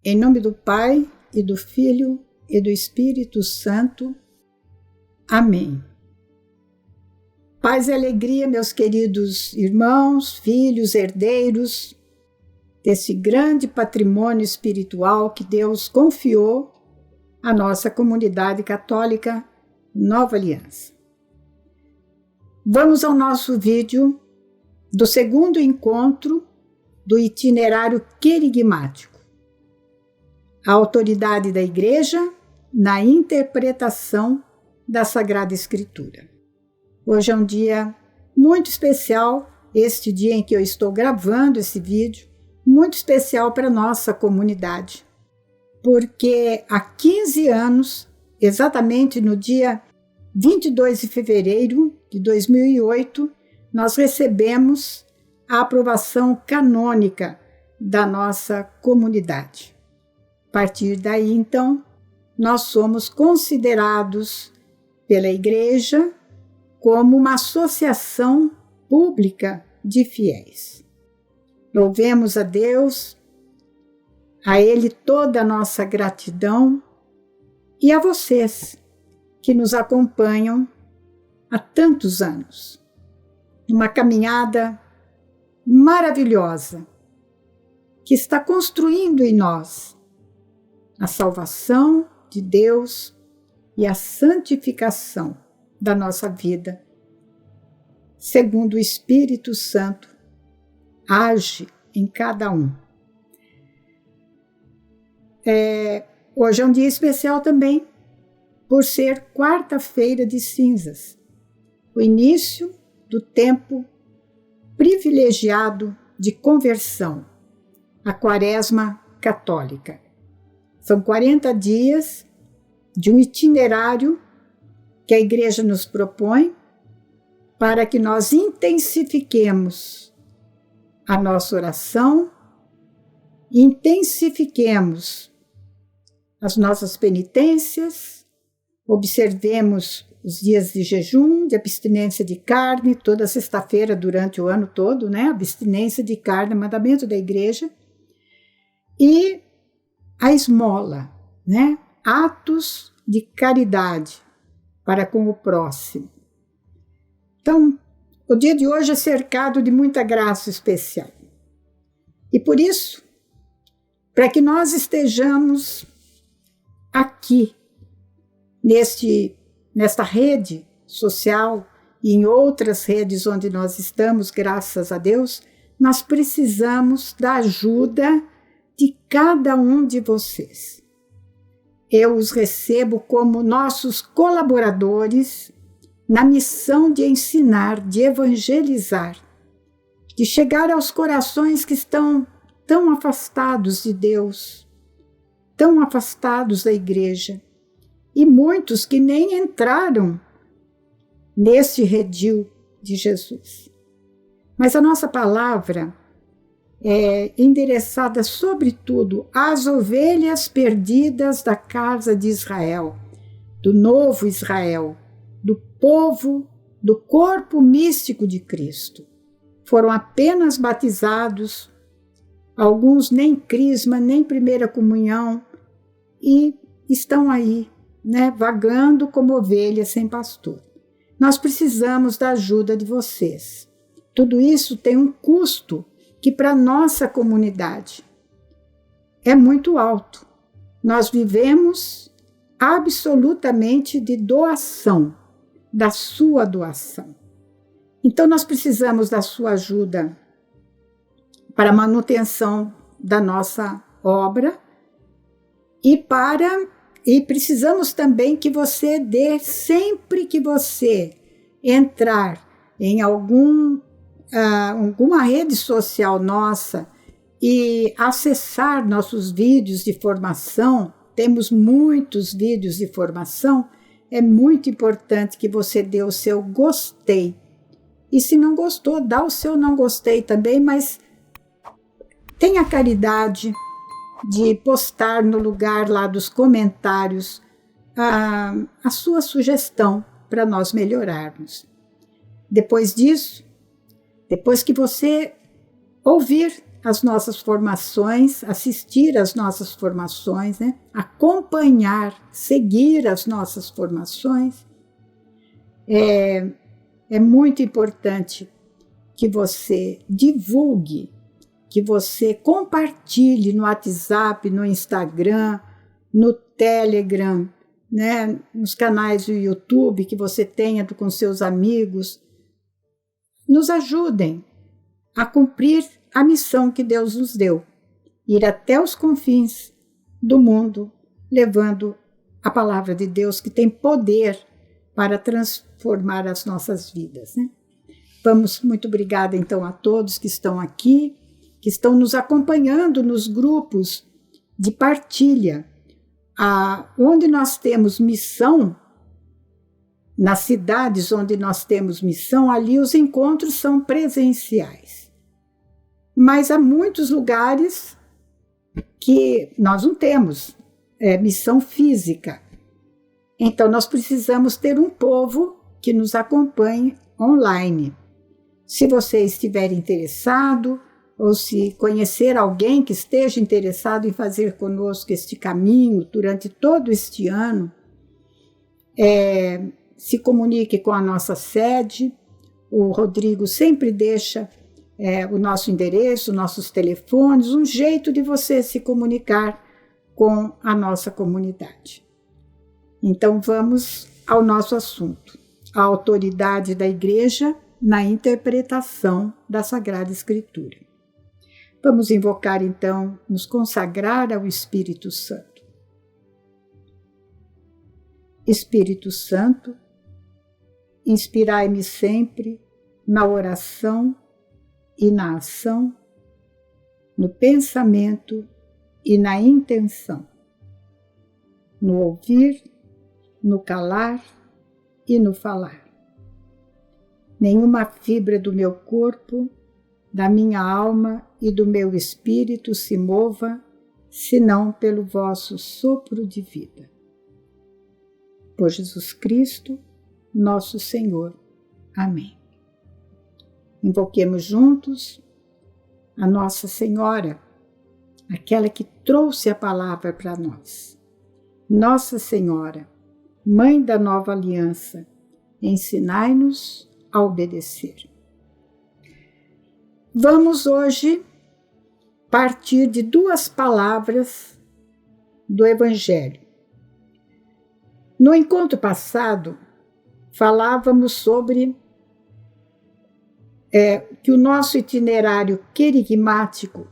Em nome do Pai, e do Filho, e do Espírito Santo. Amém. Paz e alegria, meus queridos irmãos, filhos, herdeiros desse grande patrimônio espiritual que Deus confiou à nossa comunidade católica Nova Aliança. Vamos ao nosso vídeo do segundo encontro do itinerário querigmático. A autoridade da Igreja na interpretação da Sagrada Escritura. Hoje é um dia muito especial, este dia em que eu estou gravando esse vídeo, muito especial para a nossa comunidade, porque há 15 anos, exatamente no dia 22 de fevereiro de 2008, nós recebemos a aprovação canônica da nossa comunidade. A partir daí, então, nós somos considerados pela Igreja como uma associação pública de fiéis. Louvemos a Deus, a Ele toda a nossa gratidão e a vocês que nos acompanham há tantos anos. Uma caminhada maravilhosa que está construindo em nós a salvação de Deus e a santificação da nossa vida, segundo o Espírito Santo age em cada um. Hoje é um dia especial também, por ser quarta-feira de cinzas, o início do tempo privilegiado de conversão, a Quaresma católica. São 40 dias de um itinerário que a Igreja nos propõe para que nós intensifiquemos a nossa oração, intensifiquemos as nossas penitências, observemos os dias de jejum, de abstinência de carne, toda sexta-feira durante o ano todo, né? Abstinência de carne, mandamento da Igreja, e a esmola, né? Atos de caridade para com o próximo. Então, o dia de hoje é cercado de muita graça especial. E por isso, para que nós estejamos aqui, nesta rede social e em outras redes onde nós estamos, graças a Deus, nós precisamos da ajuda de cada um de vocês. Eu os recebo como nossos colaboradores na missão de ensinar, de evangelizar, de chegar aos corações que estão tão afastados de Deus, tão afastados da Igreja, e muitos que nem entraram neste redil de Jesus. Mas a nossa palavra é endereçada sobretudo às ovelhas perdidas da casa de Israel, do novo Israel, do povo, do corpo místico de Cristo. Foram apenas batizados, alguns nem crisma, nem primeira comunhão, e estão aí, né, vagando como ovelhas sem pastor. Nós precisamos da ajuda de vocês. Tudo isso tem um custo que para nossa comunidade é muito alto. Nós vivemos absolutamente de doação, da sua doação. Então nós precisamos da sua ajuda para a manutenção da nossa obra e precisamos também que você dê, sempre que você entrar em alguma rede social nossa e acessar nossos vídeos de formação, temos muitos vídeos de formação, é muito importante que você dê o seu gostei. E se não gostou, dá o seu não gostei também, mas tenha a caridade de postar no lugar lá dos comentários a sua sugestão para nós melhorarmos. Depois disso, depois que você ouvir as nossas formações, assistir às nossas formações, né? Acompanhar, seguir as nossas formações. É muito importante que você divulgue, que você compartilhe no WhatsApp, no Instagram, no Telegram, né? Nos canais do YouTube que você tenha com seus amigos. Nos ajudem a cumprir a missão que Deus nos deu, ir até os confins do mundo, levando a palavra de Deus que tem poder para transformar as nossas vidas, né? Muito obrigada então a todos que estão aqui, que estão nos acompanhando nos grupos de partilha, onde nós temos missão. Nas cidades onde nós temos missão, ali os encontros são presenciais. Mas há muitos lugares que nós não temos missão física. Então, nós precisamos ter um povo que nos acompanhe online. Se você estiver interessado, ou se conhecer alguém que esteja interessado em fazer conosco este caminho durante todo este ano, se comunique com a nossa sede. O Rodrigo sempre deixa o nosso endereço, nossos telefones, um jeito de você se comunicar com a nossa comunidade. Então vamos ao nosso assunto, a autoridade da Igreja na interpretação da Sagrada Escritura. Vamos invocar então, nos consagrar ao Espírito Santo. Espírito Santo, inspirai-me sempre na oração e na ação, no pensamento e na intenção, no ouvir, no calar e no falar. Nenhuma fibra do meu corpo, da minha alma e do meu espírito se mova, senão pelo vosso sopro de vida. Por Jesus Cristo, nosso Senhor. Amém. Invoquemos juntos a Nossa Senhora, aquela que trouxe a palavra para nós. Nossa Senhora, Mãe da Nova Aliança, ensinai-nos a obedecer. Vamos hoje partir de duas palavras do Evangelho. No encontro passado, falávamos sobre que o nosso itinerário querigmático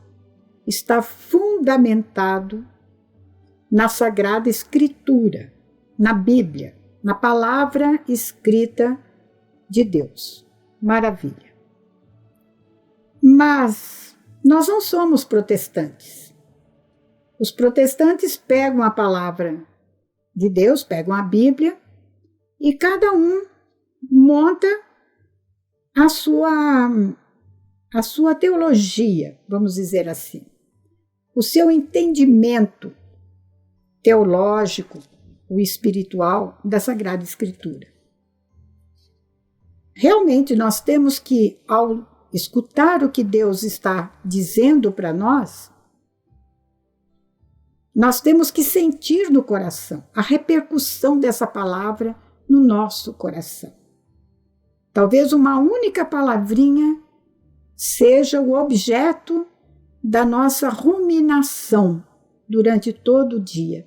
está fundamentado na Sagrada Escritura, na Bíblia, na palavra escrita de Deus. Maravilha. Mas nós não somos protestantes. Os protestantes pegam a palavra de Deus, pegam a Bíblia e cada um monta a sua teologia, vamos dizer assim, o seu entendimento teológico, o espiritual da Sagrada Escritura. Realmente nós temos que, ao escutar o que Deus está dizendo para nós temos que sentir no coração a repercussão dessa palavra no nosso coração. Talvez uma única palavrinha seja o objeto da nossa ruminação durante todo o dia.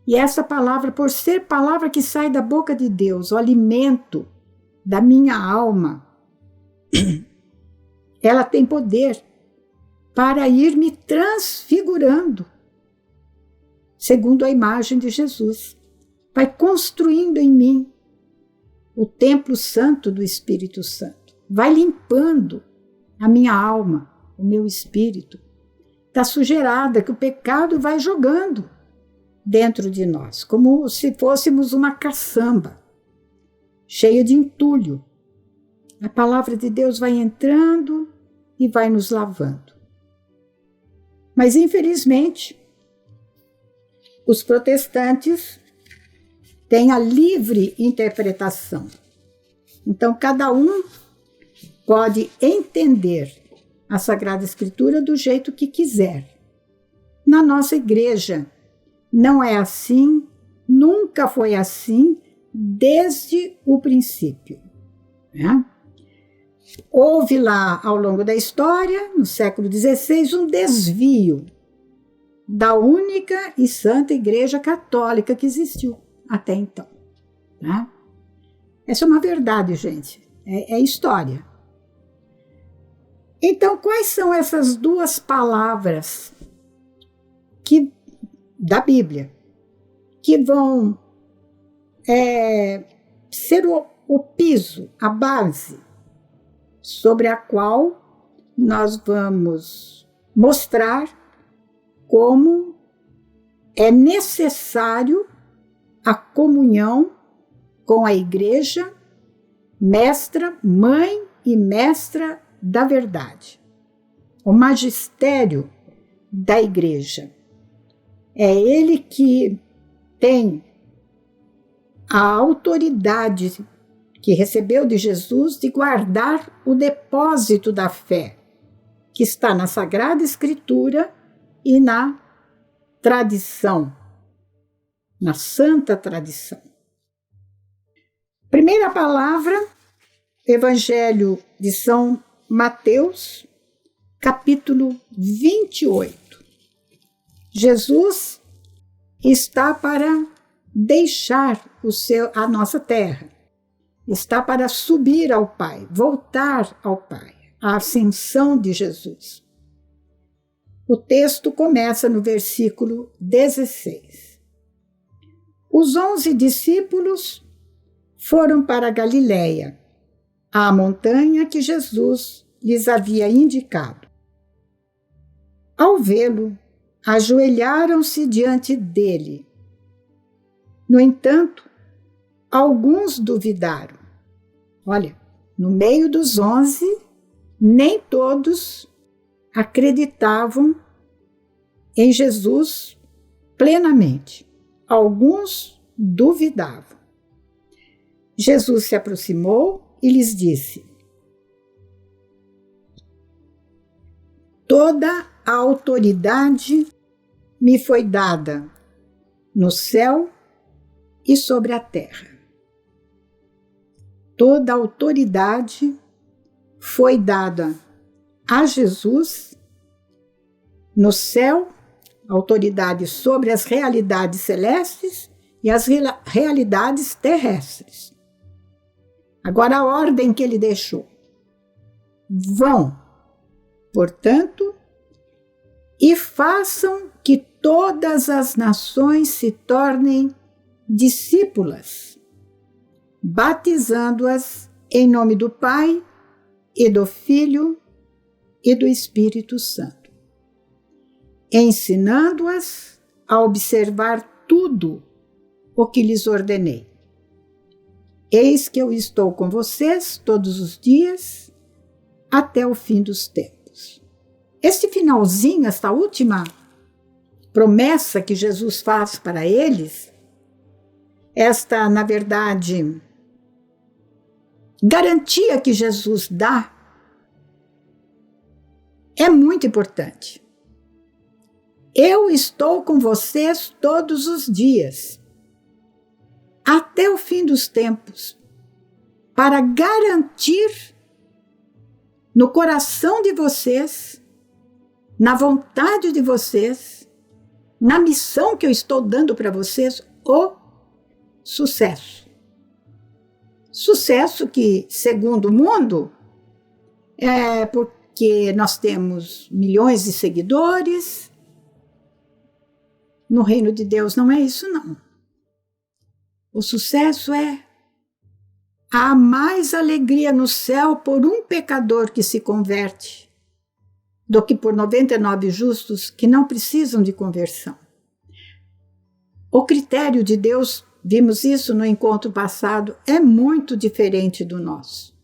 E essa palavra, por ser palavra que sai da boca de Deus, o alimento da minha alma, ela tem poder para ir me transfigurando, segundo a imagem de Jesus. Vai construindo em mim o templo santo do Espírito Santo. Vai limpando a minha alma, o meu espírito, da sujeirada que o pecado vai jogando dentro de nós, como se fôssemos uma caçamba cheia de entulho. A palavra de Deus vai entrando e vai nos lavando. Mas, infelizmente, os protestantes têm a livre interpretação. Então, cada um pode entender a Sagrada Escritura do jeito que quiser. Na nossa igreja, não é assim, nunca foi assim, desde o princípio, né? Houve lá, ao longo da história, no século XVI, um desvio da única e santa Igreja Católica que existiu até então, né? Essa é uma verdade, gente, é história. Então, quais são essas duas palavras da Bíblia que vão ser o piso, a base, sobre a qual nós vamos mostrar como é necessário a comunhão com a Igreja, mestra, mãe e mestra da verdade. O magistério da Igreja. É ele que tem a autoridade que recebeu de Jesus de guardar o depósito da fé, que está na Sagrada Escritura e na tradição, na santa tradição. Primeira palavra, Evangelho de São Mateus, capítulo 28. Jesus está para deixar a nossa terra, está para subir ao Pai, voltar ao Pai, a ascensão de Jesus. O texto começa no versículo 16. Os 11 discípulos foram para Galiléia, à montanha que Jesus lhes havia indicado. Ao vê-lo, ajoelharam-se diante dele. No entanto, alguns duvidaram. Olha, no meio dos 11, nem todos acreditavam em Jesus plenamente. Alguns duvidavam. Jesus se aproximou e lhes disse: toda a autoridade me foi dada no céu e sobre a terra. Toda a autoridade foi dada a Jesus no céu, autoridade sobre as realidades celestes e as realidades terrestres. Agora a ordem que ele deixou. Vão, portanto, e façam que todas as nações se tornem discípulas, batizando-as em nome do Pai e do Filho e do Espírito Santo, ensinando-as a observar tudo o que lhes ordenei. Eis que eu estou com vocês todos os dias até o fim dos tempos. Este finalzinho, esta última promessa que Jesus faz para eles, esta, na verdade, garantia que Jesus dá, é muito importante. Eu estou com vocês todos os dias, até o fim dos tempos, para garantir no coração de vocês, na vontade de vocês, na missão que eu estou dando para vocês, o sucesso. Sucesso que, segundo o mundo, é porque nós temos milhões de seguidores. No reino de Deus não é isso, não. O sucesso é há mais alegria no céu por um pecador que se converte do que por 99 justos que não precisam de conversão. O critério de Deus, vimos isso no encontro passado, é muito diferente do nosso.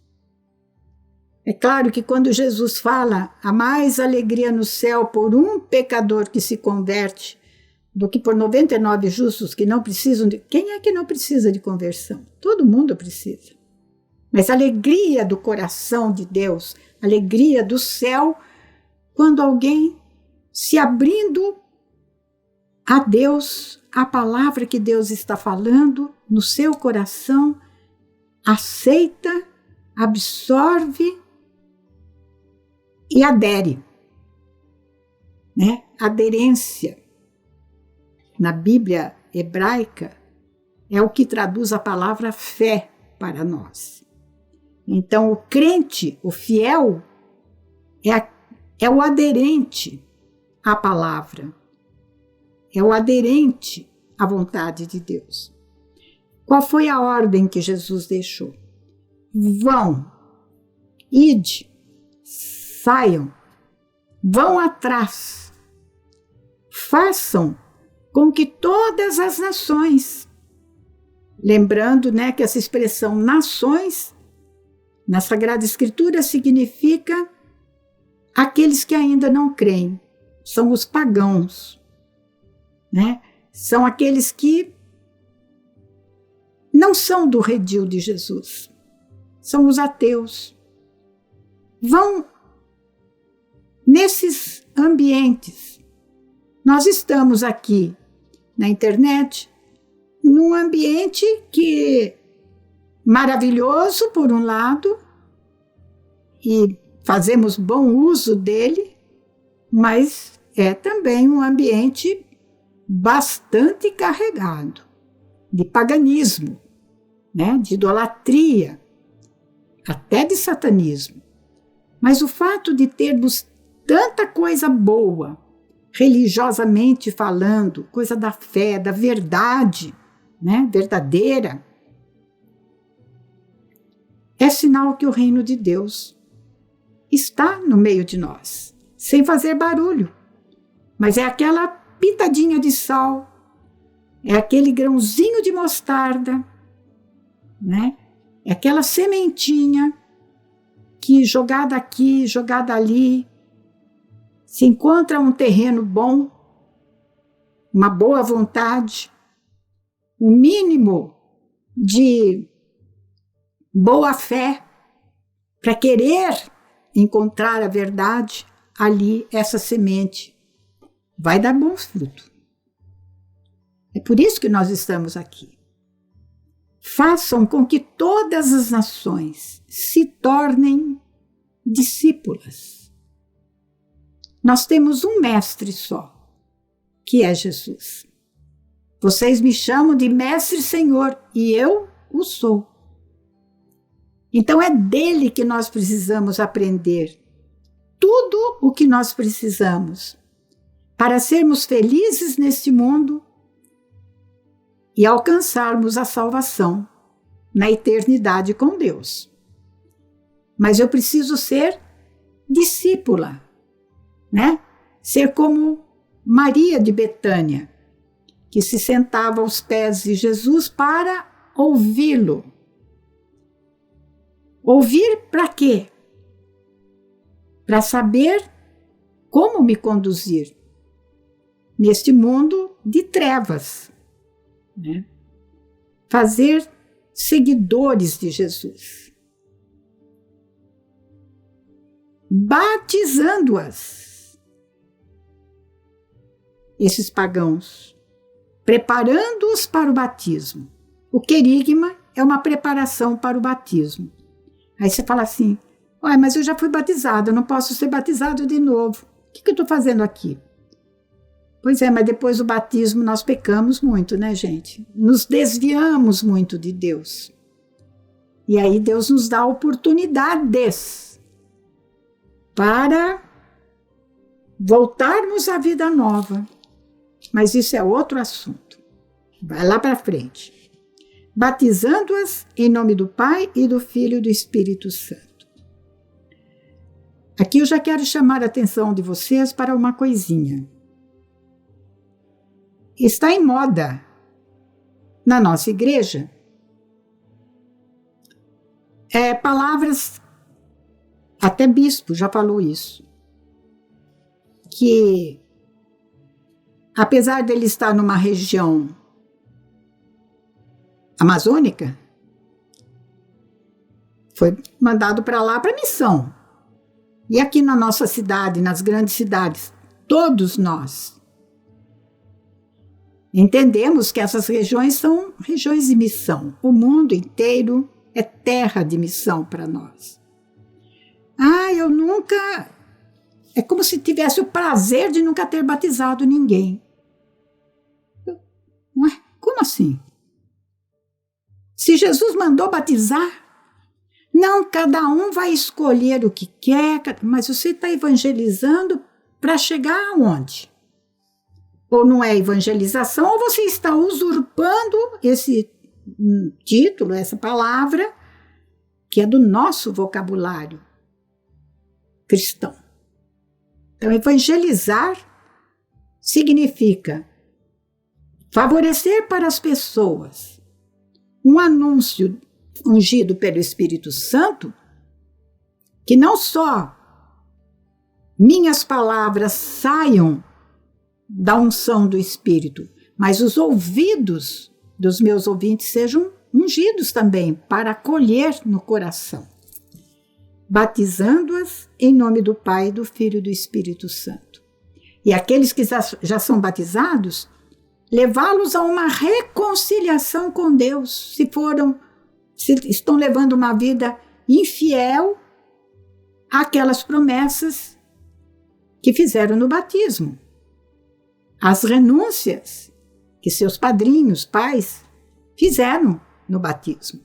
É claro que quando Jesus fala há mais alegria no céu por um pecador que se converte do que por 99 justos que não precisam de... Quem é que não precisa de conversão? Todo mundo precisa. Mas a alegria do coração de Deus, a alegria do céu, quando alguém se abrindo a Deus, a palavra que Deus está falando no seu coração, aceita, absorve e adere, né? Aderência, na Bíblia hebraica, é o que traduz a palavra fé para nós. Então, o crente, o fiel, é o aderente à palavra, é o aderente à vontade de Deus. Qual foi a ordem que Jesus deixou? Vão, ide, saiam, vão atrás, façam com que todas as nações, lembrando, né, que essa expressão nações, na Sagrada Escritura, significa aqueles que ainda não creem, são os pagãos, né? São aqueles que não são do redil de Jesus, são os ateus. Vão nesses ambientes. Nós estamos aqui na internet, num ambiente que maravilhoso por um lado, e fazemos bom uso dele, mas é também um ambiente bastante carregado de paganismo, né? De idolatria, até de satanismo. Mas o fato de termos tanta coisa boa, religiosamente falando, coisa da fé, da verdade, né? Verdadeira, é sinal que o reino de Deus está no meio de nós, sem fazer barulho. Mas é aquela pitadinha de sal, é aquele grãozinho de mostarda, né? É aquela sementinha que, jogada aqui, jogada ali, se encontra um terreno bom, uma boa vontade, um mínimo de boa fé para querer encontrar a verdade, ali essa semente vai dar bons frutos. É por isso que nós estamos aqui. Façam com que todas as nações se tornem discípulas. Nós temos um mestre só, que é Jesus. Vocês me chamam de Mestre e Senhor, e eu o sou. Então é dele que nós precisamos aprender tudo o que nós precisamos para sermos felizes neste mundo e alcançarmos a salvação na eternidade com Deus. Mas eu preciso ser discípula, né? Ser como Maria de Betânia, que se sentava aos pés de Jesus para ouvi-lo. Ouvir para quê? Para saber como me conduzir neste mundo de trevas, né? Fazer seguidores de Jesus, batizando-as, esses pagãos, preparando-os para o batismo. O querigma é uma preparação para o batismo. Aí você fala assim, mas eu já fui batizado, eu não posso ser batizado de novo. O que eu estou fazendo aqui? Pois é, mas depois do batismo nós pecamos muito, né, gente? Nos desviamos muito de Deus. E aí Deus nos dá oportunidades para voltarmos à vida nova. Mas isso é outro assunto. Vai lá para frente. Batizando-as em nome do Pai e do Filho e do Espírito Santo. Aqui eu já quero chamar a atenção de vocês para uma coisinha. Está em moda na nossa igreja palavras, até bispo já falou isso, que apesar dele estar numa região amazônica, foi mandado para lá para missão. E aqui na nossa cidade, nas grandes cidades, todos nós entendemos que essas regiões são regiões de missão. O mundo inteiro é terra de missão para nós. Eu nunca... É como se tivesse o prazer de nunca ter batizado ninguém. Ué, como assim? Se Jesus mandou batizar, não, cada um vai escolher o que quer, mas você está evangelizando para chegar aonde? Ou não é evangelização, ou você está usurpando esse título, essa palavra, que é do nosso vocabulário cristão. Então, evangelizar significa favorecer para as pessoas um anúncio ungido pelo Espírito Santo, que não só minhas palavras saiam da unção do Espírito, mas os ouvidos dos meus ouvintes sejam ungidos também para acolher no coração, batizando-as em nome do Pai, do Filho e do Espírito Santo. E aqueles que já são batizados, levá-los a uma reconciliação com Deus, se estão levando uma vida infiel àquelas promessas que fizeram no batismo, as renúncias que seus padrinhos, pais, fizeram no batismo.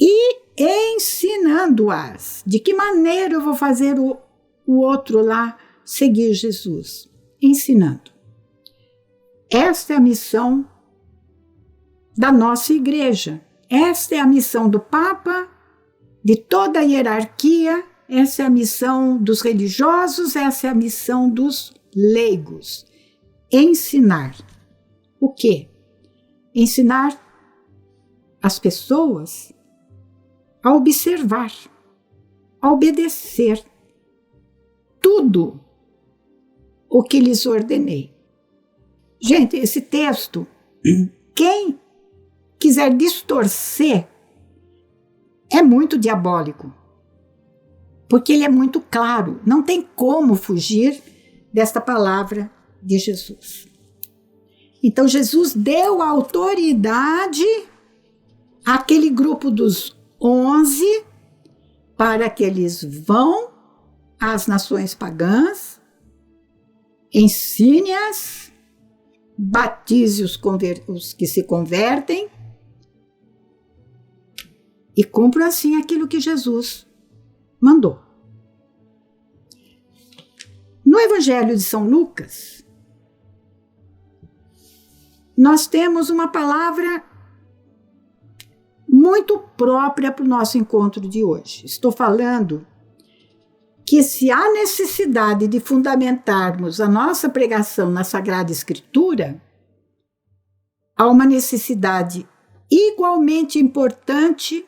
E ensinando-as. De que maneira eu vou fazer o outro lá seguir Jesus? Ensinando. Esta é a missão da nossa igreja. Esta é a missão do Papa, de toda a hierarquia. Essa é a missão dos religiosos. Essa é a missão dos leigos. Ensinar. O quê? Ensinar as pessoas a observar, a obedecer tudo o que lhes ordenei. Gente, esse texto, quem quiser distorcer, é muito diabólico, porque ele é muito claro, não tem como fugir desta palavra de Jesus. Então Jesus deu autoridade àquele grupo dos 11 para que eles vão às nações pagãs, ensine-as, batize os que se convertem e cumpram assim aquilo que Jesus mandou. No Evangelho de São Lucas, nós temos uma palavra muito própria para o nosso encontro de hoje. Estou falando que se há necessidade de fundamentarmos a nossa pregação na Sagrada Escritura, há uma necessidade igualmente importante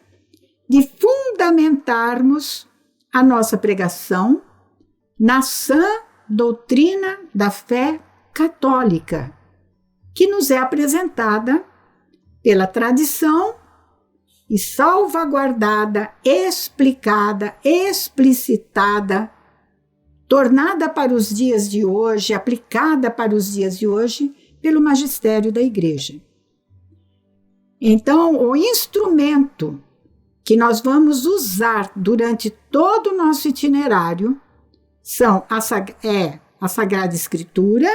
de fundamentarmos a nossa pregação na sã doutrina da fé católica, que nos é apresentada pela tradição e salvaguardada, explicada, explicitada, tornada para os dias de hoje, aplicada para os dias de hoje, pelo magistério da Igreja. Então, o instrumento que nós vamos usar durante todo o nosso itinerário é a Sagrada Escritura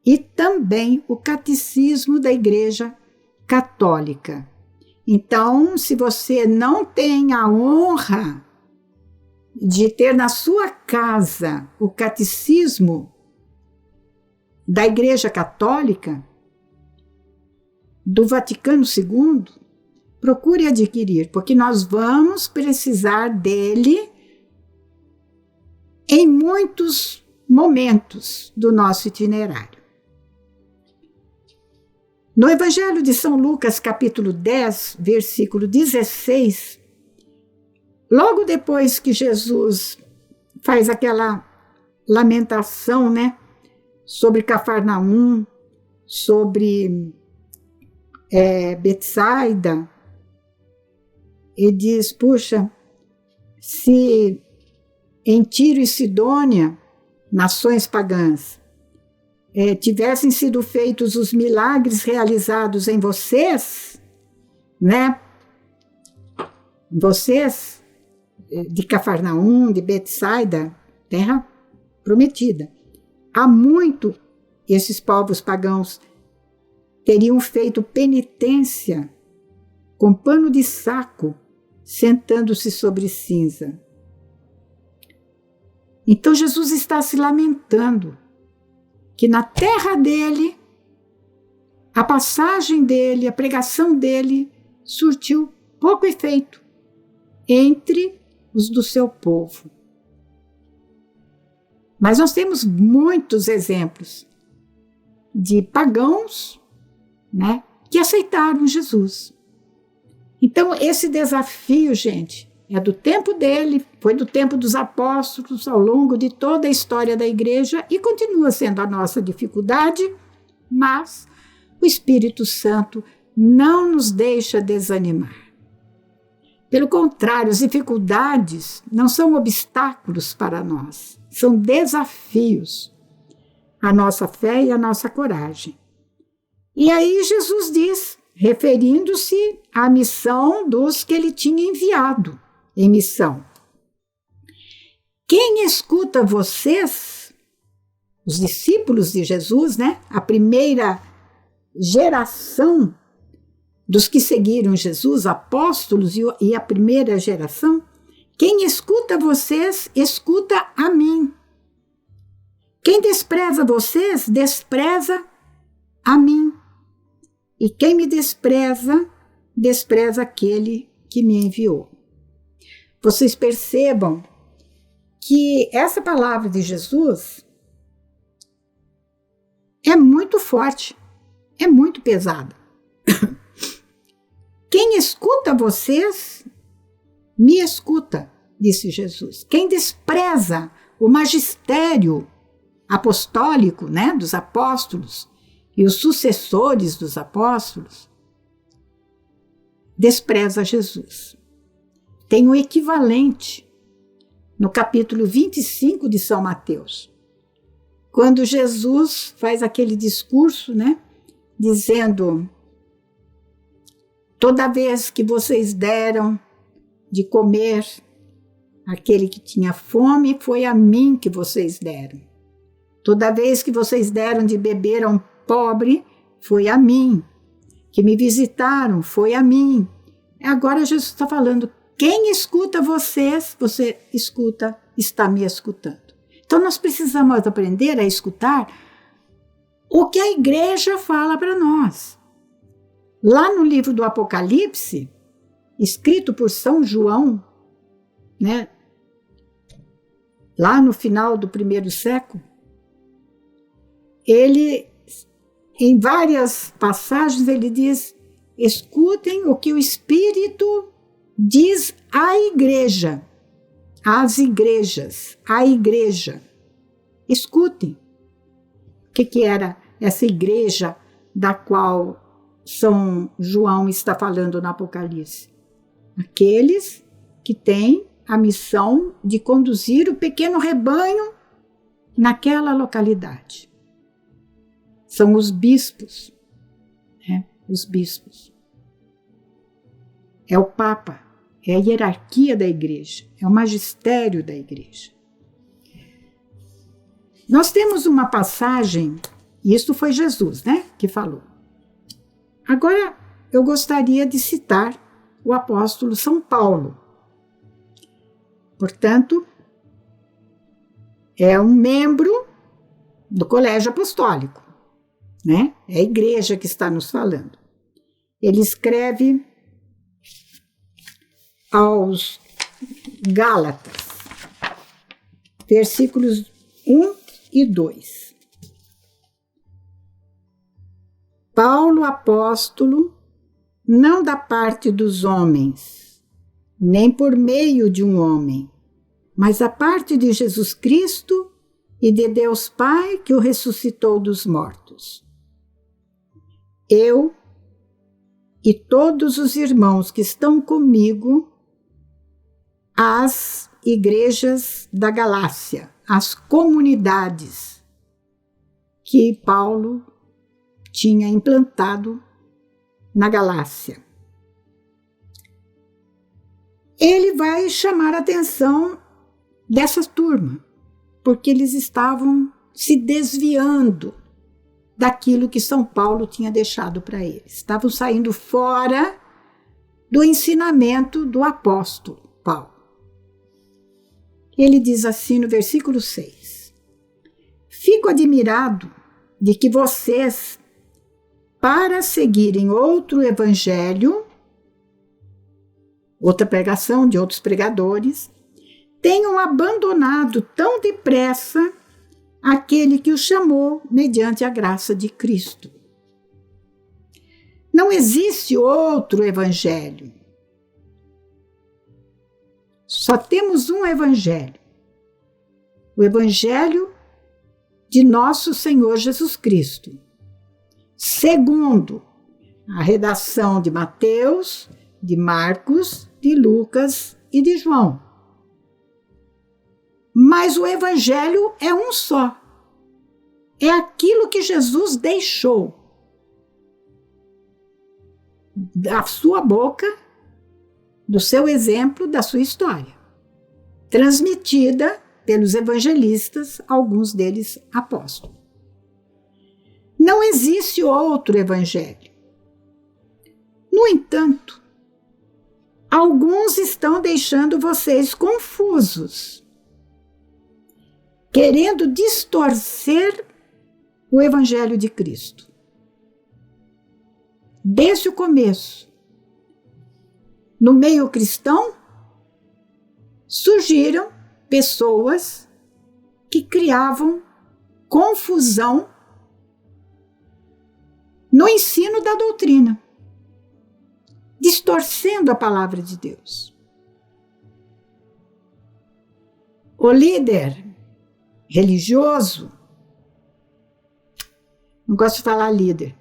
e também o Catecismo da Igreja Católica. Então, se você não tem a honra de ter na sua casa o Catecismo da Igreja Católica, do Vaticano II, procure adquirir, porque nós vamos precisar dele em muitos momentos do nosso itinerário. No Evangelho de São Lucas, capítulo 10, versículo 16, logo depois que Jesus faz aquela lamentação, né, sobre Cafarnaum, sobre Betsaida, ele diz, puxa, se em Tiro e Sidônia, nações pagãs, tivessem sido feitos os milagres realizados em vocês, né? Vocês, de Cafarnaum, de Betsaida, terra prometida. Há muito esses povos pagãos teriam feito penitência com pano de saco, sentando-se sobre cinza. Então Jesus está se lamentando que na terra dele, a passagem dele, a pregação dele surtiu pouco efeito entre os do seu povo. Mas nós temos muitos exemplos de pagãos, né, que aceitaram Jesus. Então, esse desafio, gente, é do tempo dele, foi do tempo dos apóstolos, ao longo de toda a história da igreja e continua sendo a nossa dificuldade, mas o Espírito Santo não nos deixa desanimar. Pelo contrário, as dificuldades não são obstáculos para nós, são desafios à nossa fé e à nossa coragem. E aí Jesus diz, referindo-se à missão dos que ele tinha enviado em missão: quem escuta vocês, os discípulos de Jesus, né? A primeira geração dos que seguiram Jesus, apóstolos e a primeira geração, quem escuta vocês, escuta a mim. Quem despreza vocês, despreza a mim. E quem me despreza, despreza aquele que me enviou. Vocês percebam que essa palavra de Jesus é muito forte, é muito pesada. Quem escuta vocês, me escuta, disse Jesus. Quem despreza o magistério apostólico, né, dos apóstolos e os sucessores dos apóstolos, despreza Jesus. Tem um equivalente no capítulo 25 de São Mateus, quando Jesus faz aquele discurso, né, dizendo: toda vez que vocês deram de comer aquele que tinha fome, foi a mim que vocês deram. Toda vez que vocês deram de beber a um pobre, foi a mim. Que me visitaram, foi a mim. Agora Jesus está falando: quem escuta vocês, você escuta, está me escutando. Então nós precisamos aprender a escutar o que a igreja fala para nós. Lá no livro do Apocalipse, escrito por São João, né, lá no final do primeiro século, ele, em várias passagens, ele diz: escutem o que o Espírito diz à igreja, às igrejas, à igreja. Escutem. O que era essa igreja da qual São João está falando no Apocalipse? Aqueles que têm a missão de conduzir o pequeno rebanho naquela localidade. São os bispos, né? Os bispos. É o Papa, é a hierarquia da igreja, é o magistério da igreja. Nós temos uma passagem, e isso foi Jesus, né, que falou. Agora, eu gostaria de citar o apóstolo São Paulo. Portanto, é um membro do Colégio Apostólico, né? É a igreja que está nos falando. Ele escreve aos Gálatas, versículos 1 e 2. Paulo, apóstolo, não da parte dos homens, nem por meio de um homem, mas a parte de Jesus Cristo e de Deus Pai que o ressuscitou dos mortos. Eu e todos os irmãos que estão comigo, às igrejas da Galácia, as comunidades que Paulo tinha implantado na Galácia. Ele vai chamar a atenção dessa turma, porque eles estavam se desviando daquilo que São Paulo tinha deixado para eles. Estavam saindo fora do ensinamento do apóstolo Paulo. Ele diz assim no versículo 6: Fico admirado de que vocês, para seguirem outro evangelho, outra pregação de outros pregadores, tenham abandonado tão depressa aquele que o chamou mediante a graça de Cristo. Não existe outro evangelho. Só temos um evangelho. O evangelho de nosso Senhor Jesus Cristo, segundo a redação de Mateus, de Marcos, de Lucas e de João. Mas o evangelho é um só. É aquilo que Jesus deixou da sua boca, do seu exemplo, da sua história, transmitida pelos evangelistas, alguns deles apóstolos. Não existe outro evangelho. No entanto, alguns estão deixando vocês confusos, querendo distorcer o evangelho de Cristo. Desde o começo, no meio cristão, surgiram pessoas que criavam confusão no ensino da doutrina, distorcendo a palavra de Deus. O líder religioso, não gosto de falar líder,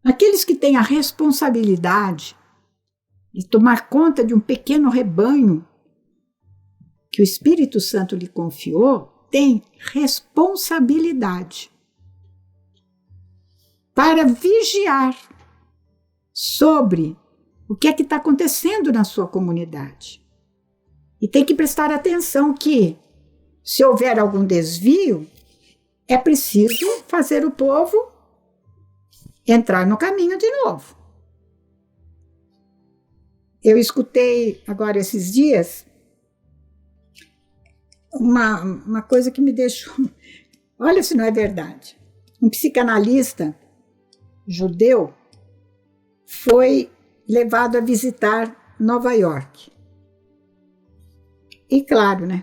aqueles que têm a responsabilidade de tomar conta de um pequeno rebanho que o Espírito Santo lhe confiou, tem responsabilidade para vigiar sobre o que é que está acontecendo na sua comunidade. E tem que prestar atenção que, se houver algum desvio, é preciso fazer o povo entrar no caminho de novo. Eu escutei agora esses dias uma coisa que me deixou... Olha se não é verdade. Um psicanalista judeu foi levado a visitar Nova York. E claro, né?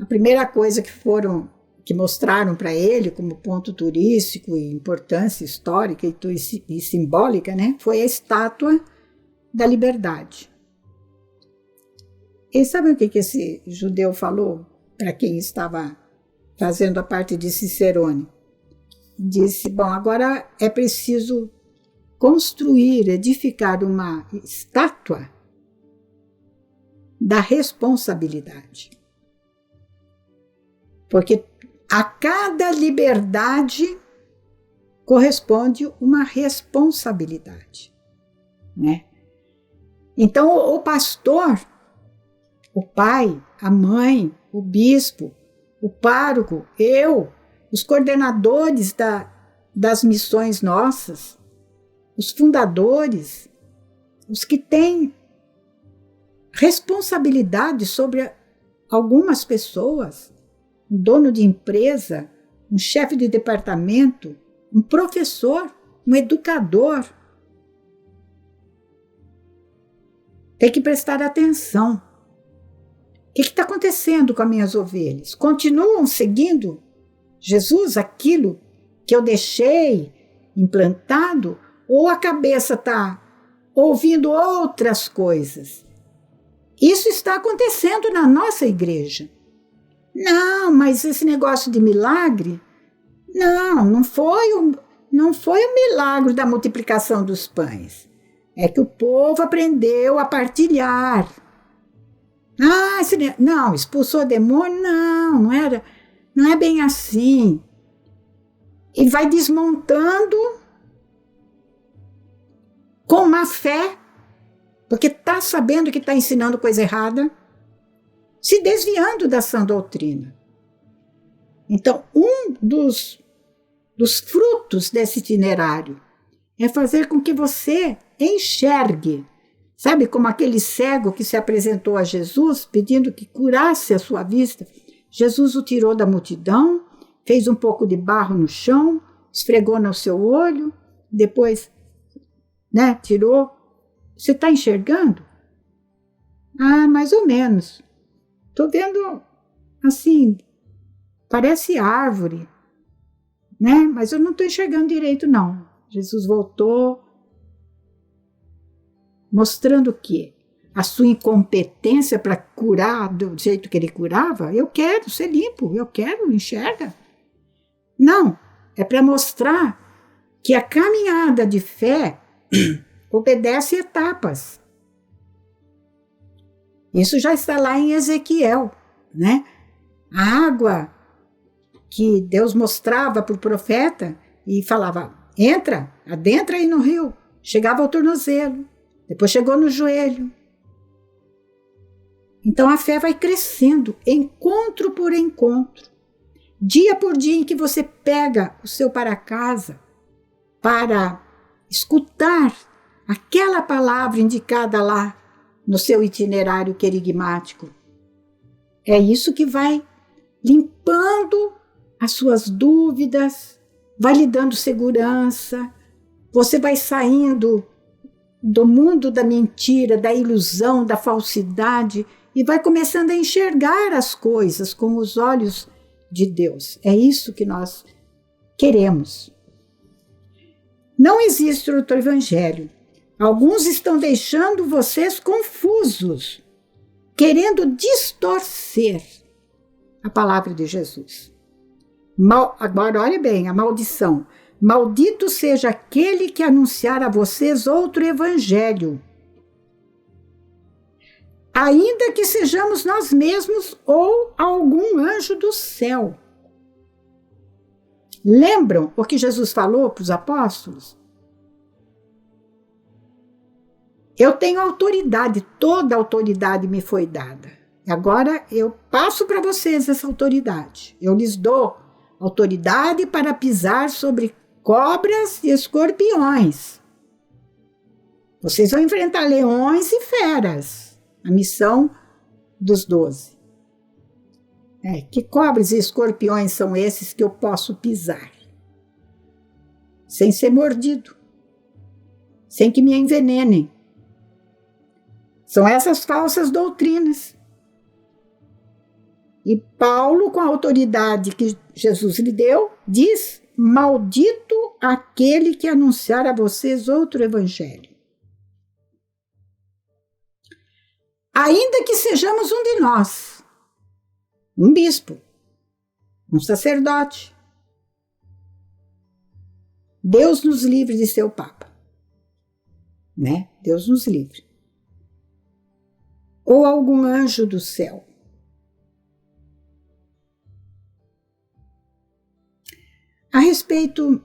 A primeira coisa que mostraram para ele como ponto turístico e importância histórica e simbólica, né, foi a Estátua da Liberdade. E sabe o que esse judeu falou para quem estava fazendo a parte de Cicerone? Disse, bom, agora é preciso construir, edificar uma estátua da responsabilidade. Porque a cada liberdade corresponde uma responsabilidade, né? Então, o pastor, o pai, a mãe, o bispo, o pároco, eu, os coordenadores das missões nossas, os fundadores, os que têm responsabilidade sobre algumas pessoas, um dono de empresa, um chefe de departamento, um professor, um educador. Tem que prestar atenção. O que está acontecendo com as minhas ovelhas? Continuam seguindo Jesus, aquilo que eu deixei implantado? Ou a cabeça está ouvindo outras coisas? Isso está acontecendo na nossa igreja. Não, mas esse negócio de milagre, não foi o milagre da multiplicação dos pães. É que o povo aprendeu a partilhar. Ah, não, expulsou demônio? Não, não é bem assim. E vai desmontando com má fé, porque está sabendo que está ensinando coisa errada, se desviando da sã doutrina. Então, um dos frutos desse itinerário é fazer com que você enxergue, sabe, como aquele cego que se apresentou a Jesus pedindo que curasse a sua vista. Jesus o tirou da multidão, fez um pouco de barro no chão, esfregou no seu olho, depois, tirou. Você está enxergando? Ah, mais ou menos. Estou vendo, assim, parece árvore, mas eu não estou enxergando direito, não. Jesus voltou, mostrando que a sua incompetência para curar do jeito que ele curava, eu quero ser limpo, eu quero, enxerga. Não, é para mostrar que a caminhada de fé obedece etapas. Isso já está lá em Ezequiel, A água que Deus mostrava para o profeta e falava, adentra aí no rio. Chegava ao tornozelo, depois chegou no joelho. Então a fé vai crescendo, encontro por encontro. Dia por dia em que você pega o seu para casa para escutar aquela palavra indicada lá no seu itinerário querigmático. É isso que vai limpando as suas dúvidas, vai lhe dando segurança, você vai saindo do mundo da mentira, da ilusão, da falsidade e vai começando a enxergar as coisas com os olhos de Deus. É isso que nós queremos. Não existe outro evangelho. Alguns estão deixando vocês confusos, querendo distorcer a palavra de Jesus. Agora, olha bem, a maldição. Maldito seja aquele que anunciar a vocês outro evangelho, ainda que sejamos nós mesmos ou algum anjo do céu. Lembram o que Jesus falou para os apóstolos? Eu tenho autoridade, toda autoridade me foi dada. Agora eu passo para vocês essa autoridade. Eu lhes dou autoridade para pisar sobre cobras e escorpiões. Vocês vão enfrentar leões e feras. A missão dos 12. Que cobras e escorpiões são esses que eu posso pisar? Sem ser mordido. Sem que me envenenem. São essas falsas doutrinas. E Paulo, com a autoridade que Jesus lhe deu, diz: maldito aquele que anunciar a vocês outro evangelho. Ainda que sejamos um de nós, um bispo, um sacerdote. Deus nos livre de ser o Papa. Deus nos livre. Ou algum anjo do céu. A respeito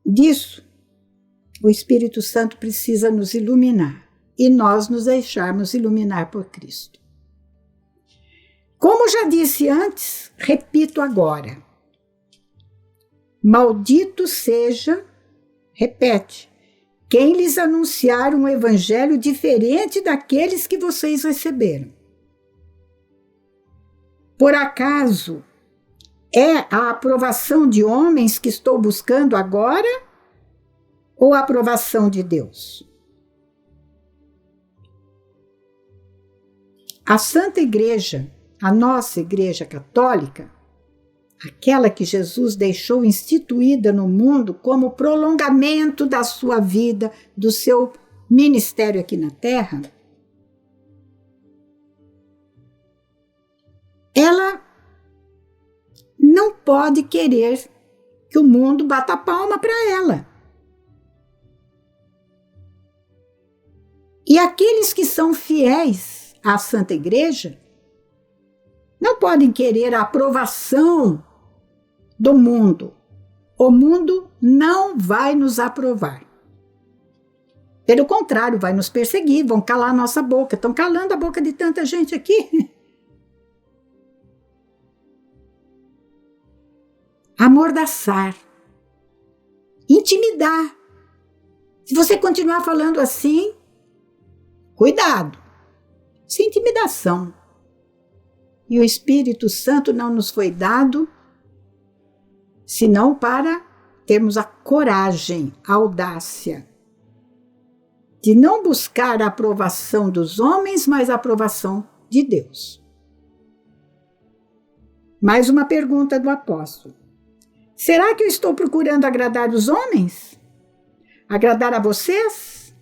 disso, o Espírito Santo precisa nos iluminar e nós nos deixarmos iluminar por Cristo. Como já disse antes, repito agora. Maldito seja, repete, quem lhes anunciar um evangelho diferente daqueles que vocês receberam. Por acaso é a aprovação de homens que estou buscando agora ou a aprovação de Deus? A Santa Igreja, a nossa Igreja Católica, aquela que Jesus deixou instituída no mundo como prolongamento da sua vida, do seu ministério aqui na Terra, ela não pode querer que o mundo bata palma para ela. E aqueles que são fiéis à Santa Igreja não podem querer a aprovação do mundo. O mundo não vai nos aprovar. Pelo contrário, vai nos perseguir, vão calar a nossa boca. Estão calando a boca de tanta gente aqui. Amordaçar. Intimidar. Se você continuar falando assim, cuidado. Isso é intimidação. E o Espírito Santo não nos foi dado senão para termos a coragem, a audácia de não buscar a aprovação dos homens, mas a aprovação de Deus. Mais uma pergunta do apóstolo. Será que eu estou procurando agradar os homens? Agradar a vocês?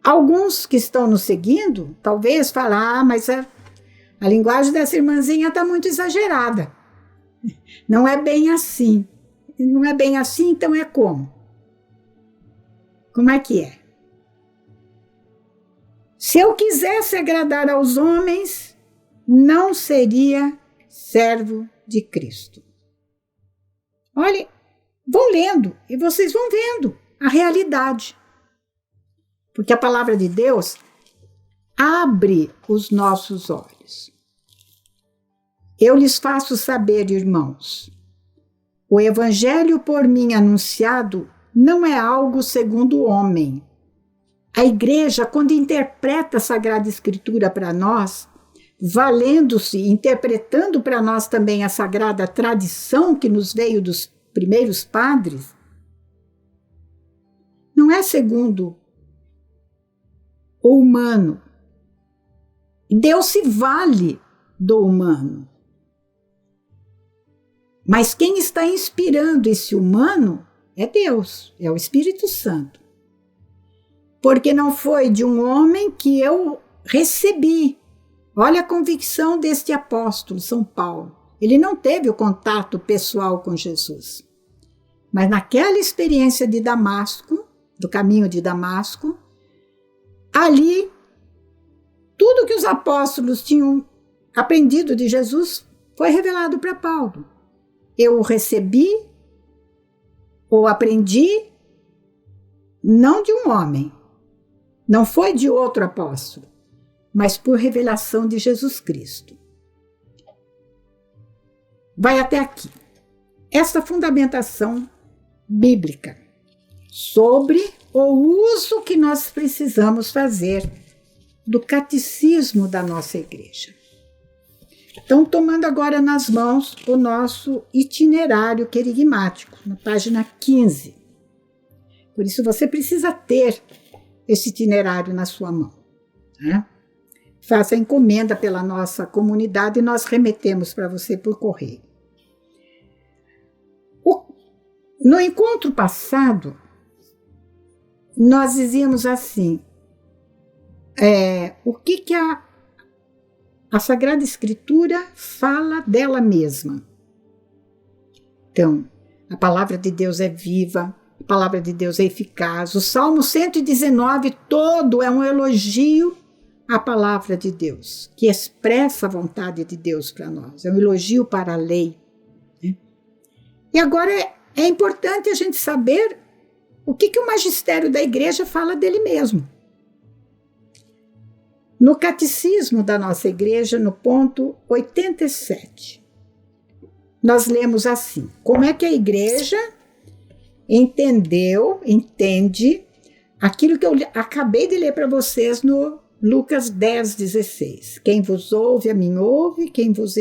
Alguns que estão nos seguindo, talvez falar, mas a linguagem dessa irmãzinha está muito exagerada. Não é bem assim. Não é bem assim, então é como? Como é que é? Se eu quisesse agradar aos homens, não seria servo de Cristo. Olha, vão lendo e vocês vão vendo a realidade. Porque a palavra de Deus abre os nossos olhos. Eu lhes faço saber, irmãos, o evangelho por mim anunciado não é algo segundo o homem. A igreja, quando interpreta a Sagrada Escritura para nós, valendo-se, interpretando para nós também a sagrada tradição que nos veio dos primeiros padres, não é segundo o humano. Deus se vale do humano. Mas quem está inspirando esse humano é Deus, é o Espírito Santo. Porque não foi de um homem que eu recebi. Olha a convicção deste apóstolo, São Paulo. Ele não teve o contato pessoal com Jesus. Mas naquela experiência de Damasco, do caminho de Damasco, ali, tudo que os apóstolos tinham aprendido de Jesus foi revelado para Paulo. Eu o recebi, ou aprendi, não de um homem, não foi de outro apóstolo, mas por revelação de Jesus Cristo. Vai até aqui. Esta fundamentação bíblica sobre o uso que nós precisamos fazer do catecismo da nossa igreja. Então, tomando agora nas mãos o nosso itinerário querigmático, na página 15. Por isso, você precisa ter esse itinerário na sua mão. Né? Faça a encomenda pela nossa comunidade e nós remetemos para você por correio. No encontro passado, nós dizíamos assim, o que a Sagrada Escritura fala dela mesma. Então, a palavra de Deus é viva, a palavra de Deus é eficaz. O Salmo 119 todo é um elogio à palavra de Deus, que expressa a vontade de Deus para nós. É um elogio para a lei. Né? E agora é importante a gente saber o que o magistério da igreja fala dele mesmo. No catecismo da nossa igreja, no ponto 87, nós lemos assim: como é que a igreja entende aquilo que eu acabei de ler para vocês no Lucas 10:16. Quem vos ouve, a mim ouve, quem vos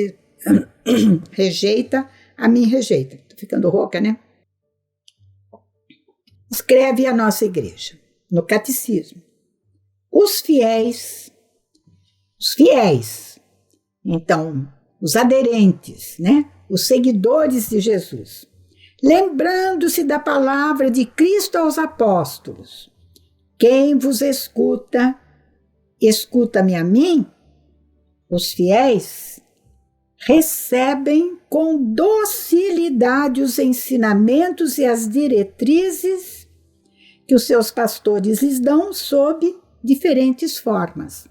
rejeita, a mim rejeita. Estou ficando rouca, né? Escreve a nossa igreja, no catecismo. Os fiéis, então, os aderentes, né? Os seguidores de Jesus, lembrando-se da palavra de Cristo aos apóstolos: quem vos escuta, escuta-me a mim. Os fiéis recebem com docilidade os ensinamentos e as diretrizes que os seus pastores lhes dão sob diferentes formas.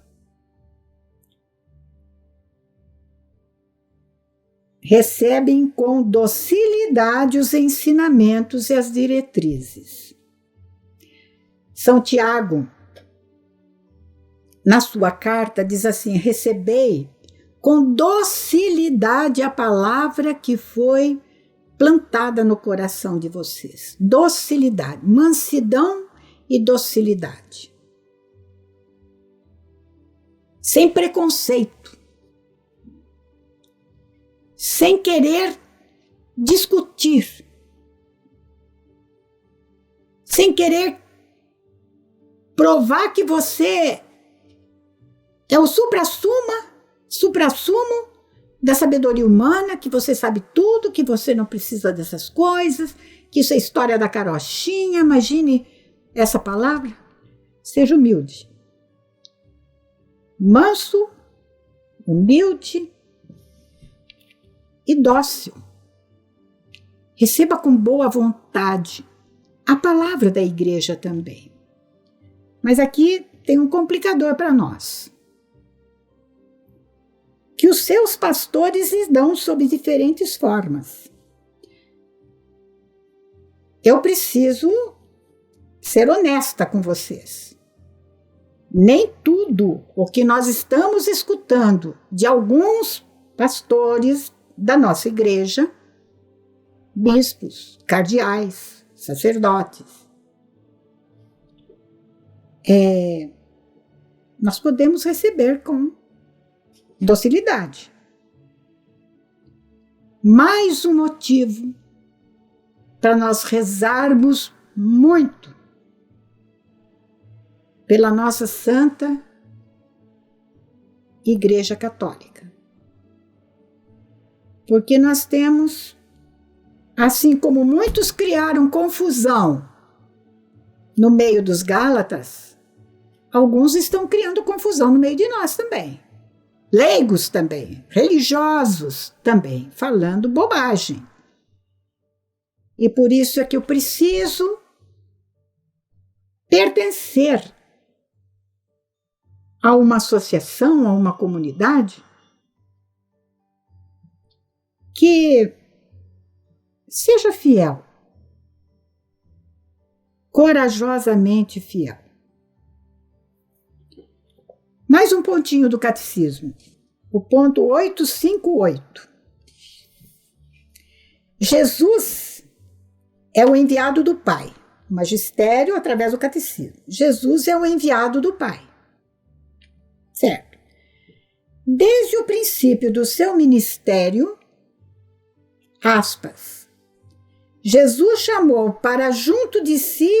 Recebem com docilidade os ensinamentos e as diretrizes. São Tiago, na sua carta, diz assim: recebei com docilidade a palavra que foi plantada no coração de vocês. Docilidade, mansidão e docilidade. Sem preconceito. Sem querer discutir. Sem querer provar que você é o suprassumo da sabedoria humana, que você sabe tudo, que você não precisa dessas coisas, que isso é história da carochinha. Imagine essa palavra. Seja humilde. Manso, humilde e dócil. Receba com boa vontade a palavra da igreja também. Mas aqui tem um complicador para nós. Que os seus pastores lhes dão sob diferentes formas. Eu preciso ser honesta com vocês. Nem tudo o que nós estamos escutando de alguns pastores da nossa igreja, bispos, cardeais, sacerdotes, nós podemos receber com docilidade. Mais um motivo para nós rezarmos muito pela nossa Santa Igreja Católica. Porque nós temos, assim como muitos criaram confusão no meio dos Gálatas, alguns estão criando confusão no meio de nós também. Leigos também, religiosos também, falando bobagem. E por isso é que eu preciso pertencer a uma associação, a uma comunidade que seja fiel, corajosamente fiel. Mais um pontinho do catecismo, o ponto 858. Jesus é o enviado do Pai, o magistério através do catecismo. Jesus é o enviado do Pai, certo? Desde o princípio do seu ministério, aspas, Jesus chamou para junto de si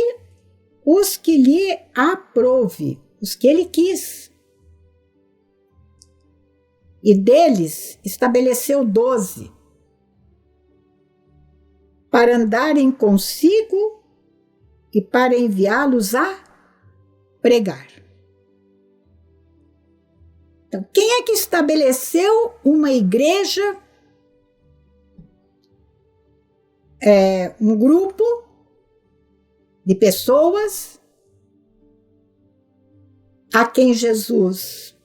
os que lhe aprouve, os que ele quis. E deles estabeleceu 12, para andarem consigo e para enviá-los a pregar. Então, quem é que estabeleceu uma igreja, um grupo de pessoas a quem Jesus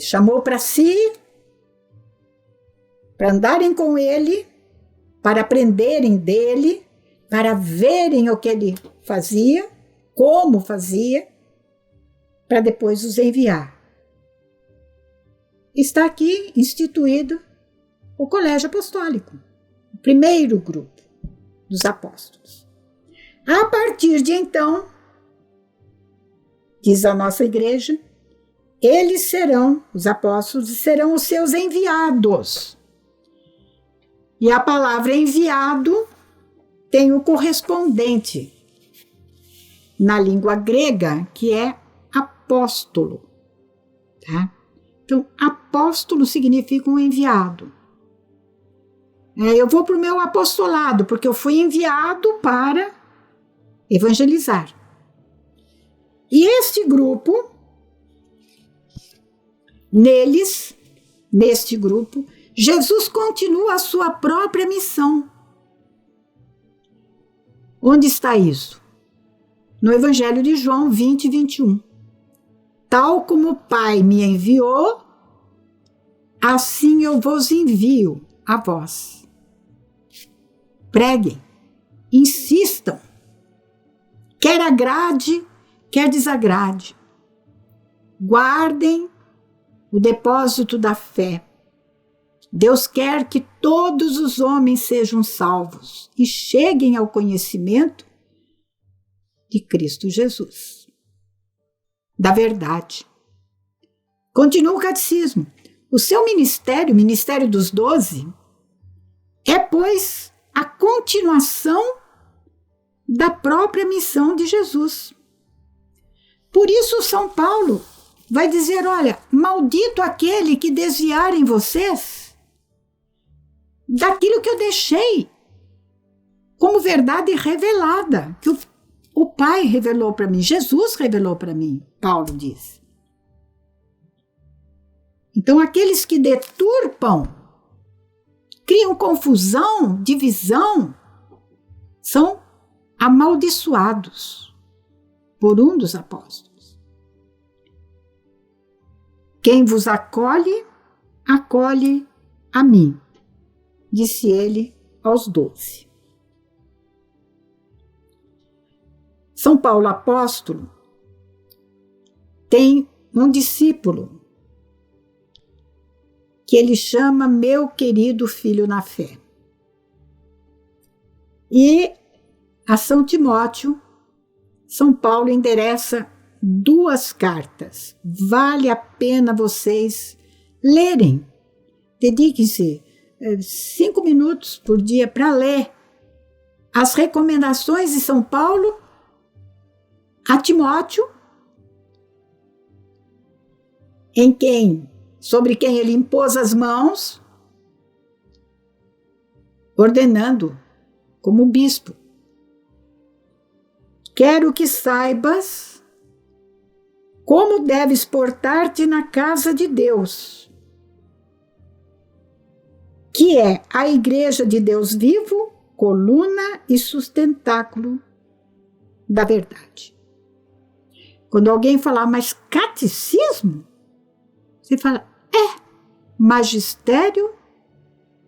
chamou para si, para andarem com ele, para aprenderem dele, para verem o que ele fazia, como fazia, para depois os enviar. Está aqui instituído o Colégio Apostólico, o primeiro grupo dos apóstolos. A partir de então, diz a nossa igreja, eles serão, os apóstolos, serão os seus enviados. E a palavra enviado tem o correspondente na língua grega, que é apóstolo. Tá? Então, apóstolo significa um enviado. Eu vou para o meu apostolado, porque eu fui enviado para evangelizar. E este grupo, neste grupo, Jesus continua a sua própria missão. Onde está isso? no Evangelho de João 20, 21. Tal como o Pai me enviou, assim eu vos envio a vós. Preguem, insistam, quer agrade, quer desagrade. Guardem o depósito da fé. Deus quer que todos os homens sejam salvos e cheguem ao conhecimento de Cristo Jesus, da verdade. Continua o catecismo. O seu ministério, o ministério dos 12, é, pois, a continuação da própria missão de Jesus. Por isso, São Paulo vai dizer, olha, maldito aquele que desviarem vocês daquilo que eu deixei como verdade revelada, que o Pai revelou para mim, Jesus revelou para mim, Paulo diz. Então, aqueles que deturpam, criam confusão, divisão, são amaldiçoados por um dos apóstolos. Quem vos acolhe, acolhe a mim, disse ele aos 12. São Paulo apóstolo tem um discípulo que ele chama meu querido filho na fé. E a São Timóteo, São Paulo endereça 2 cartas. Vale a pena vocês lerem. Dediquem-se 5 minutos por dia para ler as recomendações de São Paulo a Timóteo, sobre quem ele impôs as mãos, ordenando como bispo. Quero que saibas como deves portar-te na casa de Deus, que é a igreja de Deus vivo, coluna e sustentáculo da verdade. Quando alguém falar, mas catecismo? Você fala, magistério,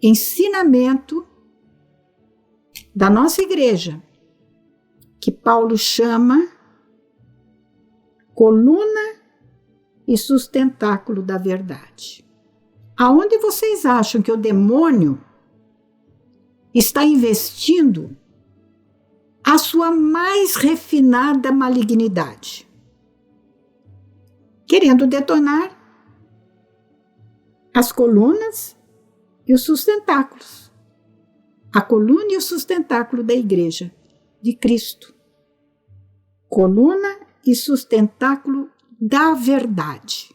ensinamento da nossa igreja, que Paulo chama coluna e sustentáculo da verdade. Aonde vocês acham que o demônio está investindo a sua mais refinada malignidade? Querendo detonar as colunas e os sustentáculos. A coluna e o sustentáculo da igreja de Cristo. Coluna e sustentáculo da verdade.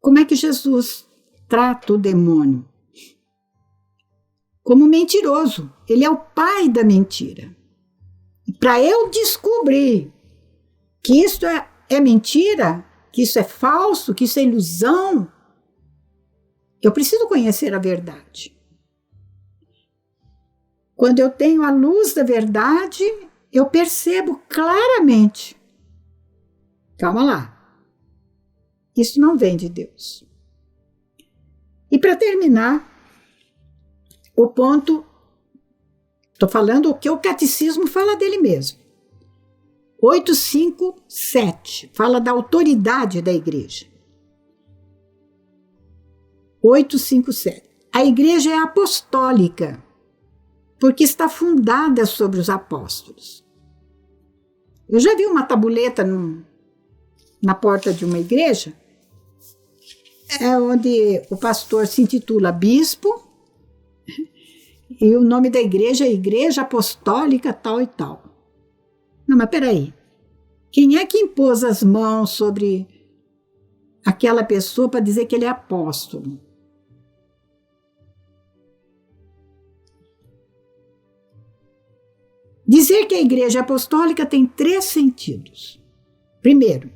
Como é que Jesus trata o demônio? Como mentiroso. Ele é o pai da mentira. E para eu descobrir que isso é mentira, que isso é falso, que isso é ilusão, eu preciso conhecer a verdade. Quando eu tenho a luz da verdade, eu percebo claramente. Calma lá. Isso não vem de Deus. E para terminar, o ponto, estou falando o que o catecismo fala dele mesmo. 857, fala da autoridade da igreja. 857. A igreja é apostólica, porque está fundada sobre os apóstolos. Eu já vi uma tabuleta na porta de uma igreja, onde o pastor se intitula bispo, e o nome da igreja é Igreja Apostólica tal e tal. Não, mas peraí. Quem é que impôs as mãos sobre aquela pessoa para dizer que ele é apóstolo? Dizer que a igreja apostólica tem 3 sentidos. Primeiro,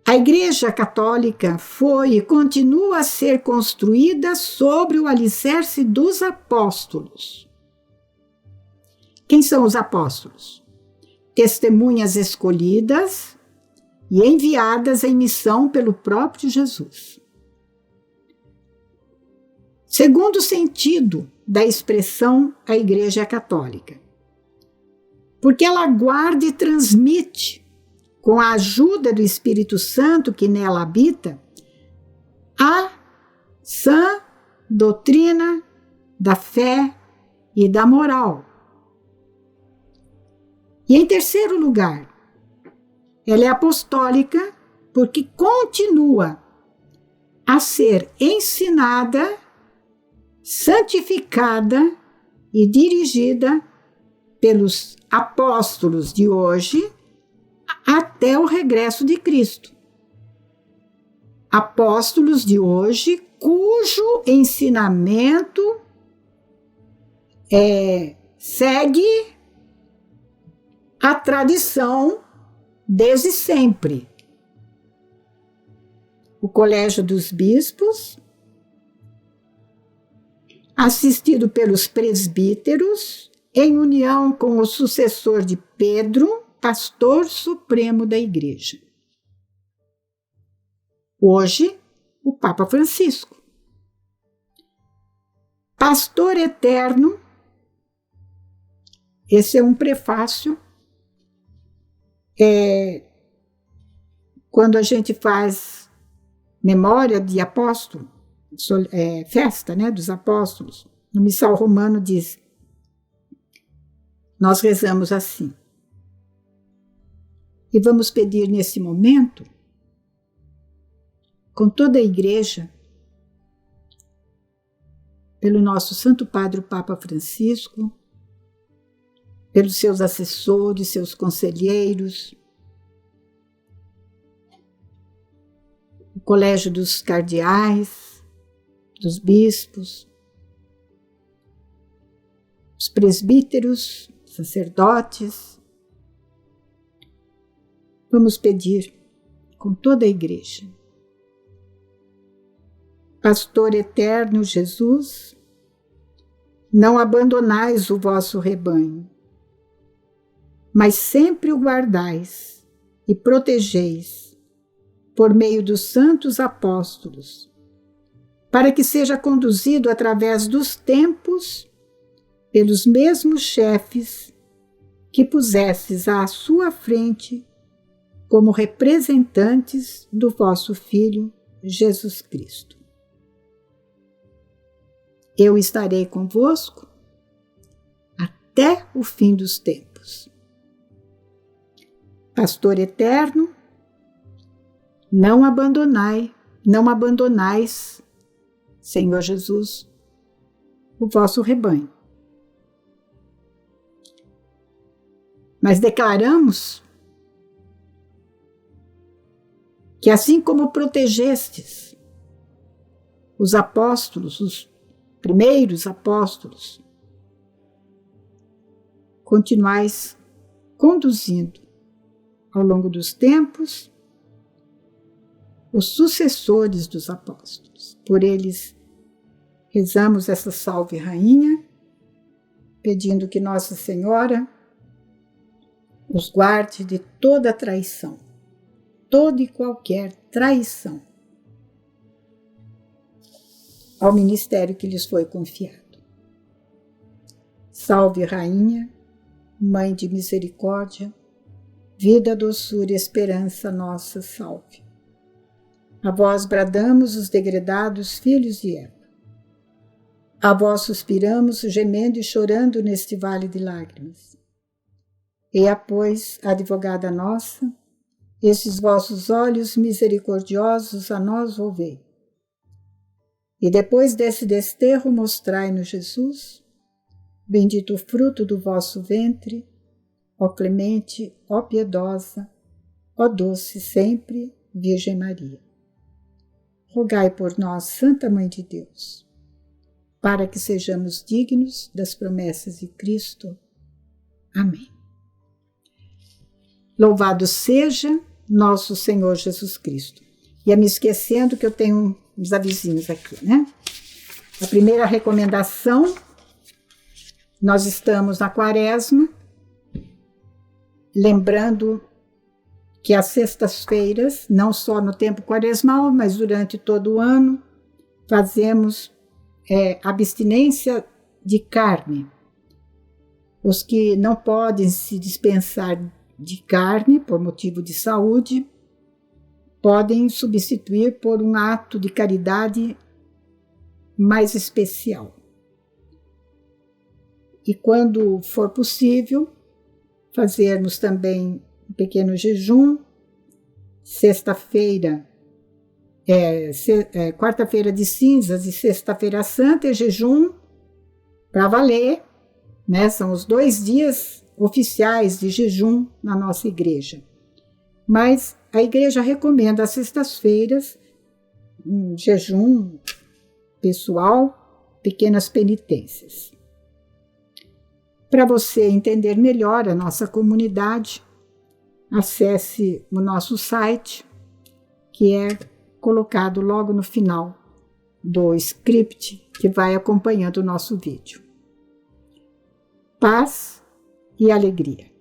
a igreja católica foi e continua a ser construída sobre o alicerce dos apóstolos. Quem são os apóstolos? Testemunhas escolhidas e enviadas em missão pelo próprio Jesus. Segundo sentido da expressão a Igreja Católica, porque ela guarda e transmite, com a ajuda do Espírito Santo que nela habita, a sã doutrina da fé e da moral. E em terceiro lugar, ela é apostólica porque continua a ser ensinada, santificada e dirigida pelos apóstolos de hoje até o regresso de Cristo. Apóstolos de hoje cujo ensinamento segue a tradição desde sempre. O Colégio dos Bispos, assistido pelos presbíteros, em união com o sucessor de Pedro, pastor supremo da Igreja. Hoje, o Papa Francisco. Pastor eterno, esse é um prefácio. Quando a gente faz memória de apóstolo, festa, né, dos apóstolos, no Missal Romano diz, nós rezamos assim. E vamos pedir nesse momento, com toda a Igreja, pelo nosso Santo Padre o Papa Francisco, pelos seus assessores, seus conselheiros, o Colégio dos Cardeais, dos bispos, os presbíteros, sacerdotes. Vamos pedir com toda a Igreja. Pastor eterno Jesus, não abandonais o vosso rebanho, mas sempre o guardais e protegeis por meio dos santos apóstolos, para que seja conduzido através dos tempos pelos mesmos chefes que pusestes à sua frente como representantes do vosso Filho Jesus Cristo. Eu estarei convosco até o fim dos tempos. Pastor eterno, não abandonais, Senhor Jesus, o vosso rebanho. Mas declaramos que assim como protegestes os apóstolos, os primeiros apóstolos, continuais conduzindo ao longo dos tempos os sucessores dos apóstolos. Por eles rezamos essa Salve Rainha, pedindo que Nossa Senhora os guarde de toda traição, toda e qualquer traição ao ministério que lhes foi confiado. Salve Rainha, Mãe de misericórdia, vida, doçura e esperança nossa, salve. A vós bradamos os degredados filhos de Eva. A vós suspiramos, gemendo e chorando neste vale de lágrimas. Eia, pois, advogada nossa, estes vossos olhos misericordiosos a nós volvei. E depois desse desterro mostrai-nos Jesus, bendito o fruto do vosso ventre, ó clemente, ó piedosa, ó doce sempre Virgem Maria. Rogai por nós, Santa Mãe de Deus, para que sejamos dignos das promessas de Cristo. Amém. Louvado seja nosso Senhor Jesus Cristo. Ia me esquecendo que eu tenho uns avisinhos aqui, né? A primeira recomendação Nós estamos na Quaresma, lembrando que às sextas-feiras, não só no tempo quaresmal, mas durante todo o ano, fazemos abstinência de carne. Os que não podem se dispensar de carne por motivo de saúde, podem substituir por um ato de caridade mais especial. E quando for possível, fazermos também um pequeno jejum. Sexta-feira, quarta-feira de cinzas e sexta-feira santa é jejum para valer, né? São os 2 dias oficiais de jejum na nossa igreja. Mas a igreja recomenda às sextas-feiras um jejum pessoal, pequenas penitências. Para você entender melhor a nossa comunidade, acesse o nosso site, que é colocado logo no final do script que vai acompanhando o nosso vídeo. Paz e alegria.